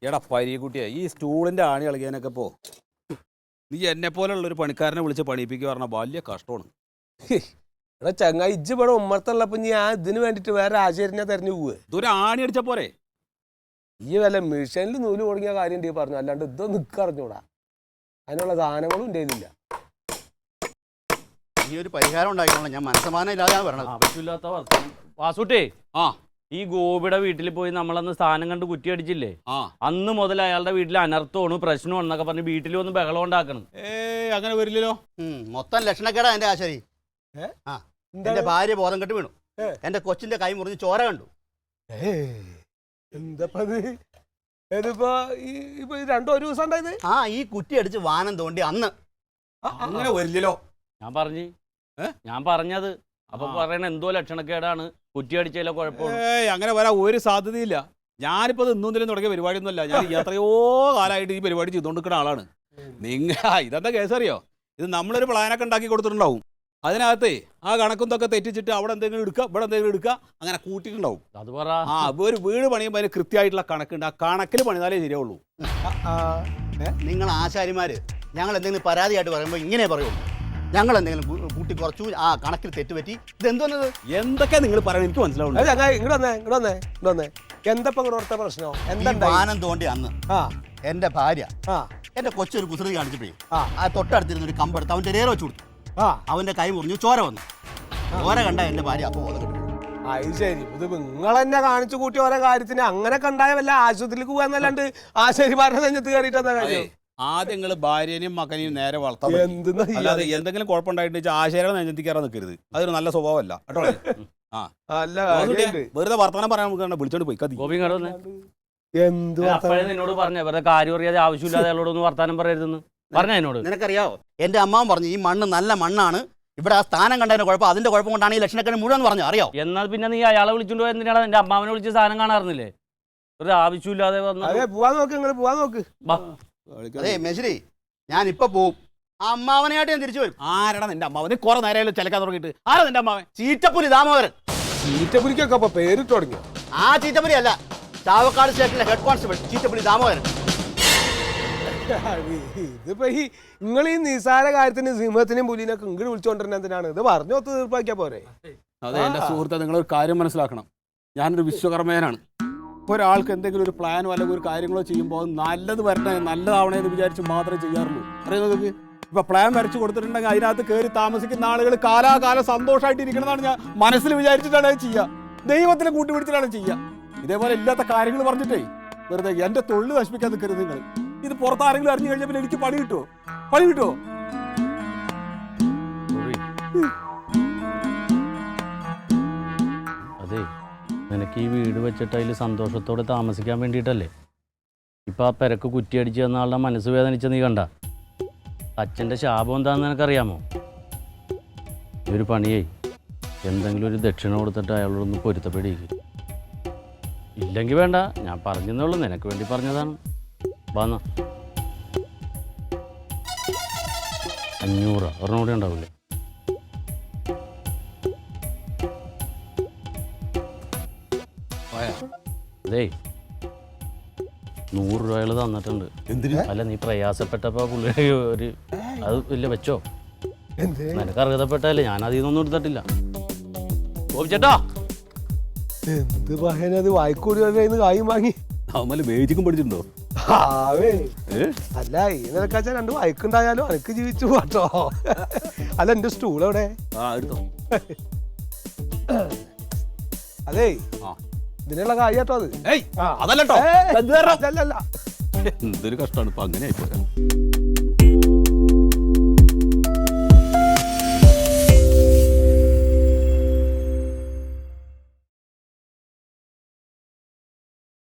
എടാ പരീക്കുട്ടിയെ ഈ സ്റ്റൂളിന്റെ ആണി ഇളകിയാനൊക്കെ നീ എന്നെ പോലുള്ള ഒരു പണിക്കാരനെ വിളിച്ച് പണിയിപ്പിക്കുക പറഞ്ഞാൽ വലിയ കഷ്ടമാണ്. എടാ ചങ്ങായി ഇജ്ജ് ഇവിടെ ഉമ്മർത്തുള്ളപ്പോ ഞാൻ ഇതിന് വേണ്ടിട്ട് വേറെ ആചാര്യനെ തെരഞ്ഞു പോവേ. ഇതൊരു ആണി അടിച്ച പോരെ. ഈ വല്ല മിഷനിൽ നൂല് കൊടുങ്ങിയ കാര്യം ഉണ്ടെങ്കിൽ പറഞ്ഞു, അല്ലാണ്ട് ഇതൊന്നും നിക്കറിഞ്ഞൂടാ. അതിനുള്ള സാധനങ്ങളും എൻ്റെ കയ്യിലില്ല. ഈ ഒരു പരിഹാരം ഉണ്ടായിക്കോളാം. ഞാൻ മനസ്സമാനം ഇല്ലാതെയാണ് പറഞ്ഞത്. ആവശ്യമില്ലാത്ത വർത്തമാനം. വാസുട്ടേ, ഈ ഗോപിയുടെ വീട്ടിൽ പോയി നമ്മളന്ന് സ്ഥാനം കണ്ട് കുറ്റി അടിച്ചില്ലേ, അന്ന് മുതൽ അയാളുടെ വീട്ടിൽ അനർത്ഥമാണ് പ്രശ്നമാണ് എന്നൊക്കെ പറഞ്ഞ് വീട്ടിൽ വന്ന് ബഹളം ഉണ്ടാക്കണം. അങ്ങനെ വരില്ലല്ലോ. മൊത്തം ലക്ഷണക്കേടാ എന്റെ ആശാരി. എന്റെ ഭാര്യ ബോധം കെട്ട് വീണു. എന്റെ കൊച്ചിന്റെ കൈ മുറിഞ്ഞ് ചോര കണ്ടു. ഇതിപ്പോ രണ്ടോ ഒരു ദിവസം ഉണ്ടായത്. ഈ കുറ്റി അടിച്ച് വാനം തോണ്ടി അന്ന്. അങ്ങനെ വരില്ലല്ലോ. ഞാൻ പറഞ്ഞത് അപ്പൊ പറയണ എന്തോ ലക്ഷണക്കേടാണ്, കുറ്റി അടിച്ചതിലെ കുഴപ്പമാണ്. അങ്ങനെ വരാൻ ഒരു സാധ്യതയില്ല. ഞാനിപ്പോ ഇന്നും തുടങ്ങിയ പരിപാടിയൊന്നുമല്ല. ഞാൻ എത്രയോ കാലമായിട്ട് ഈ പരിപാടി ചെയ്തുകൊണ്ടിരിക്കുന്ന ആളാണ്. ഇതെന്താ കേസറിയോ? ഇത് നമ്മളൊരു പ്ലാനൊക്കെ ഉണ്ടാക്കി കൊടുത്തിട്ടുണ്ടാവും. അതിനകത്ത് ആ കണക്കും തൊക്കെ തെറ്റിച്ചിട്ട് അവിടെ എന്തെങ്കിലും എടുക്കുക, ഇവിടെ എന്തെങ്കിലും എടുക്കുക, അങ്ങനെ കൂട്ടിയിട്ടുണ്ടാവും. അത് പറ. ഒരു വീട് പണിയുമ്പോൾ അതിന് കൃത്യമായിട്ടുള്ള കണക്കുണ്ട്. ആ കണക്കിൽ പണിതാലേ ശരിയാവുള്ളൂ. നിങ്ങൾ ആശാരിമാര് ഞങ്ങൾ എന്തെങ്കിലും പരാതിയായിട്ട് പറയുമ്പോൾ ഇങ്ങനെ പറയുള്ളൂ. ഞങ്ങൾ എന്തെങ്കിലും കൂട്ടി കുറച്ചു, ആ കണക്കിൽ തെറ്റുപറ്റി. ഇതെന്തോന്നത്? എന്തൊക്കെ നിങ്ങൾ പറയണം എനിക്ക് മനസ്സിലാവുള്ളൂ. എന്തപ്പോ ഇവിടുത്തെ പ്രശ്നം? വാനം തോണ്ടി അന്ന് എന്റെ ഭാര്യ എന്റെ കൊച്ചൊരു കുസൃതി കാണിച്ചപ്പോഴേ ആ തൊട്ടടുത്തിരുന്ന ഒരു കമ്പെടുത്ത് അവന്റെ രേറ വെച്ച് കൊടുത്തു. അവന്റെ കൈ മുറിഞ്ഞു, ചോര വന്നു. ചോര കണ്ട എന്റെ ഭാര്യ അപ്പൊ ബോധം കെട്ടു. അത് ശരി. ഇത് നിങ്ങൾ എന്നെ കാണിച്ചു കൂട്ടി ഓരോ കാര്യത്തിന് അങ്ങനെ കണ്ടായ വല്ല ആശുപത്രിയിലേക്ക് പോകാന്നല്ലാണ്ട് ആശാരിമാരുടെ നെഞ്ഞത്ത് കയറിയിട്ടെന്താ കാര്യം? ആദ്യം നിങ്ങൾ ഭാര്യനെയും മകനെയും നേരെ വളർത്താൻ. അല്ലാതെ എന്തെങ്കിലും കുഴപ്പമുണ്ടായിട്ട് ആശാരിയുടെ നെഞ്ഞത്തി കയറാൻ നിൽക്കരുത്. അതൊരു നല്ല സ്വഭാവമല്ല കേട്ടോ. വെറുതെ വർത്തമാനം പറയാൻ വിളിച്ചോണ്ട് പോയി കതി. നിന്നോട് പറഞ്ഞ വെറുതെ കാര്യം അറിയാതെ ആവശ്യമില്ലാതെ അയാളോടൊന്നും വർത്താനം പറയരുതെന്ന് പറഞ്ഞ എന്നോട്. നിനക്കറിയാവോ എന്റെ അമ്മാവൻ പറഞ്ഞു ഈ മണ്ണ് നല്ല മണ്ണാണ്, ഇവിടെ ആ സ്ഥാനം കണ്ടതിന്റെ കുഴപ്പം, അതിന്റെ കുഴപ്പം കൊണ്ടാണ് ഈ ലക്ഷണക്കാരൻ മുഴുവൻ പറഞ്ഞു. അറിയാം. എന്നാൽ പിന്നെ നീ അയാളെ വിളിച്ചോണ്ട് എന്തിനാണ് എന്റെ അമ്മാവനെ വിളിച്ച് സാധനം കാണാറുന്നില്ലേ? വെറുതെ ആവശ്യമില്ലാതെ അതെ മെശ്രി, ഞാൻ ഇപ്പൊ പോവും. ആ അമ്മാവനായിട്ട് ഞാൻ തിരിച്ചു വരും. ആരാണ് നിന്റെ അമ്മാവന്? കുറെ നേരം ചിലക്കാൻ തുടങ്ങിയിട്ട് ആരാ നിന്റെ അമ്മാവൻ? ചീറ്റപ്പുലി ദാമോദരൻ. ചീറ്റപ്പുലിക്കൊക്കെ അപ്പൊ പേരിട്ട് തുടങ്ങി. ആ ചീറ്റപ്പുലി അല്ല, ചാവക്കാട് സ്റ്റേഷനിലെ ഹെഡ് കോൺസ്റ്റബിൾ ചീറ്റപ്പുലി ദാമോദരൻ. ഇതിപ്പോ നിങ്ങൾ ഈ നിസാര കാര്യത്തിന് സിംഹത്തിനെയും പുലിനൊക്കെ ഇങ്ങോട്ട് വിളിച്ചോണ്ടിരുന്ന എന്തിനാണ്? ഇത് പറഞ്ഞു ഒത്ത് തീർപ്പാക്കിയാ പോരെ? അതെ എന്റെ സുഹൃത്തെ, നിങ്ങളൊരു കാര്യം മനസ്സിലാക്കണം. ഞാനൊരു വിശ്വകർമ്മേനാണ്. ഇപ്പോൾ ഒരാൾക്ക് എന്തെങ്കിലും ഒരു പ്ലാനോ അല്ലെങ്കിൽ ഒരു കാര്യങ്ങളോ ചെയ്യുമ്പോൾ അത് നല്ലത് വരണേ, നല്ലതാവണേ എന്ന് വിചാരിച്ച് മാത്രമേ ചെയ്യാറുള്ളൂ. അറിയുന്നത് ഇപ്പൊ പ്ലാൻ വരച്ച് കൊടുത്തിട്ടുണ്ടെങ്കിൽ അതിനകത്ത് കയറി താമസിക്കുന്ന ആളുകൾ കാലാകാലം സന്തോഷമായിട്ട് ഇരിക്കണമെന്നാണ് ഞാൻ മനസ്സിൽ വിചാരിച്ചിട്ടാണ് അത് ചെയ്യുക. ദൈവത്തിനെ കൂട്ടിപ്പിടിച്ചിട്ടാണ് ചെയ്യുക. ഇതേപോലെ ഇല്ലാത്ത കാര്യങ്ങൾ പറഞ്ഞിട്ടേ വെറുതെ എന്റെ തൊഴിൽ നശിപ്പിക്കാൻ നിൽക്കരുത് നിങ്ങൾ. ഇത് പുറത്താരെങ്കിലും അറിഞ്ഞു കഴിഞ്ഞാൽ പിന്നെ എനിക്ക് പണി കിട്ടുമോ? അതെ, നിനക്ക് ഈ വീട് വെച്ചിട്ട് അതിൽ സന്തോഷത്തോടെ താമസിക്കാൻ വേണ്ടിയിട്ടല്ലേ ഇപ്പം ആ പെരക്ക് കുറ്റിയടിച്ച് തന്ന ആളുടെ മനസ്സ് വേദനിച്ച നീ കണ്ട? അച്ഛൻ്റെ ശാപം എന്താണെന്ന് നിനക്കറിയാമോ? ഈ ഒരു പണിയേ എന്തെങ്കിലും ഒരു ദക്ഷിണ കൊടുത്തിട്ട് അയാളോടൊന്ന് പൊരുത്തപ്പെടിയില്ല. ഇല്ലെങ്കിൽ വേണ്ട, ഞാൻ പറഞ്ഞെന്നുള്ളൂ, നിനക്ക് വേണ്ടി പറഞ്ഞതാണ്. വന്ന 500 ഒരെണ്ണം കൂടെ ഉണ്ടാവില്ലേ? അതേ 100 രൂപ അയാൾ തന്നിട്ടുണ്ട്. അല്ല, നീ പ്രയാസപ്പെട്ടപ്പോ പുള്ളി ഒരു അത് ഇല്ല വെച്ചോ. നിനക്ക് അർഹതപ്പെട്ടല്ലേ, ഞാൻ അതിൽ നിന്നൊന്നും എടുത്തിട്ടില്ല. ചേട്ടാ എന്ത് പറയാനത് വായിക്കൂടി കായും വാങ്ങി മേജിക്കും പഠിച്ചിട്ടുണ്ടോ? അല്ല, ഈ നിനക്കാച്ച 2 വായിക്കുണ്ടായാലും അനക്ക് ജീവിച്ചു പോട്ടോ. അല്ല, എന്റെ സ്റ്റൂൾ എവിടെ? അതേ ഇതിനുള്ള കാര്യട്ടോ അത്. അതല്ലോ അതല്ല എന്തൊരു കഷ്ടമാണ് ഇപ്പൊ അങ്ങനെ ആയിപ്പോ.